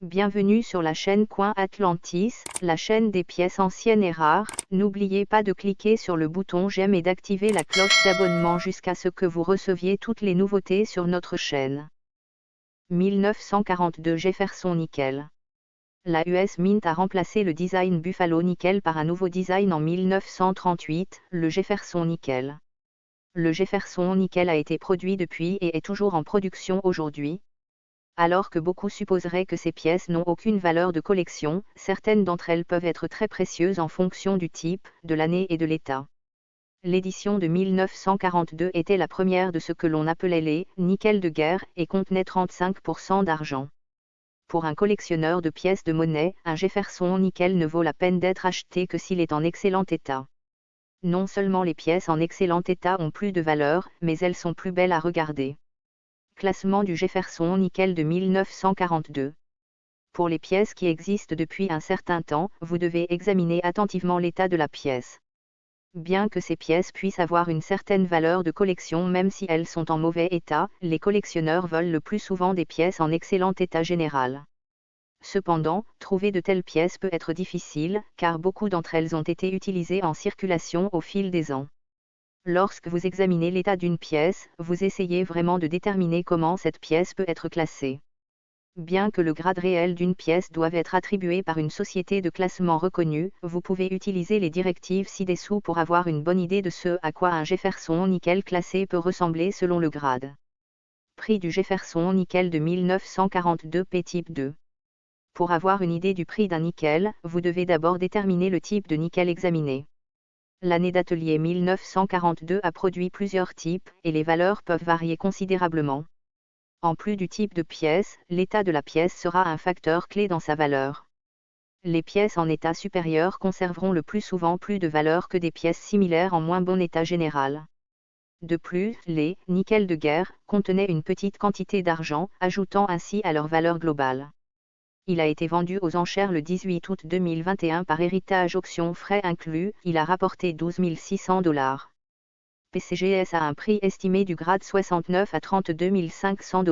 Bienvenue sur la chaîne Coin Atlantis, la chaîne des pièces anciennes et rares. N'oubliez pas de cliquer sur le bouton j'aime et d'activer la cloche d'abonnement jusqu'à ce que vous receviez toutes les nouveautés sur notre chaîne. 1942 Jefferson Nickel. La US Mint a remplacé le design Buffalo Nickel par un nouveau design en 1938, le Jefferson Nickel. Le Jefferson Nickel a été produit depuis et est toujours en production aujourd'hui. Alors que beaucoup supposeraient que ces pièces n'ont aucune valeur de collection, certaines d'entre elles peuvent être très précieuses en fonction du type, de l'année et de l'état. L'édition de 1942 était la première de ce que l'on appelait les « nickels de guerre » et contenait 35% d'argent. Pour un collectionneur de pièces de monnaie, un Jefferson Nickel ne vaut la peine d'être acheté que s'il est en excellent état. Non seulement les pièces en excellent état ont plus de valeur, mais elles sont plus belles à regarder. Classement du Jefferson Nickel de 1942. Pour les pièces qui existent depuis un certain temps, vous devez examiner attentivement l'état de la pièce. Bien que ces pièces puissent avoir une certaine valeur de collection même si elles sont en mauvais état, les collectionneurs veulent le plus souvent des pièces en excellent état général. Cependant, trouver de telles pièces peut être difficile, car beaucoup d'entre elles ont été utilisées en circulation au fil des ans. Lorsque vous examinez l'état d'une pièce, vous essayez vraiment de déterminer comment cette pièce peut être classée. Bien que le grade réel d'une pièce doive être attribué par une société de classement reconnue, vous pouvez utiliser les directives ci-dessous pour avoir une bonne idée de ce à quoi un Jefferson Nickel classé peut ressembler selon le grade. Prix du Jefferson Nickel de 1942 P type 2. Pour avoir une idée du prix d'un nickel, vous devez d'abord déterminer le type de nickel examiné. L'année d'atelier 1942 a produit plusieurs types, et les valeurs peuvent varier considérablement. En plus du type de pièce, l'état de la pièce sera un facteur clé dans sa valeur. Les pièces en état supérieur conserveront le plus souvent plus de valeur que des pièces similaires en moins bon état général. De plus, les « nickels de guerre » contenaient une petite quantité d'argent, ajoutant ainsi à leur valeur globale. Il a été vendu aux enchères le 18 août 2021 par héritage auction frais inclus, il a rapporté $12 600. PCGS a un prix estimé du grade 69 à $32 500.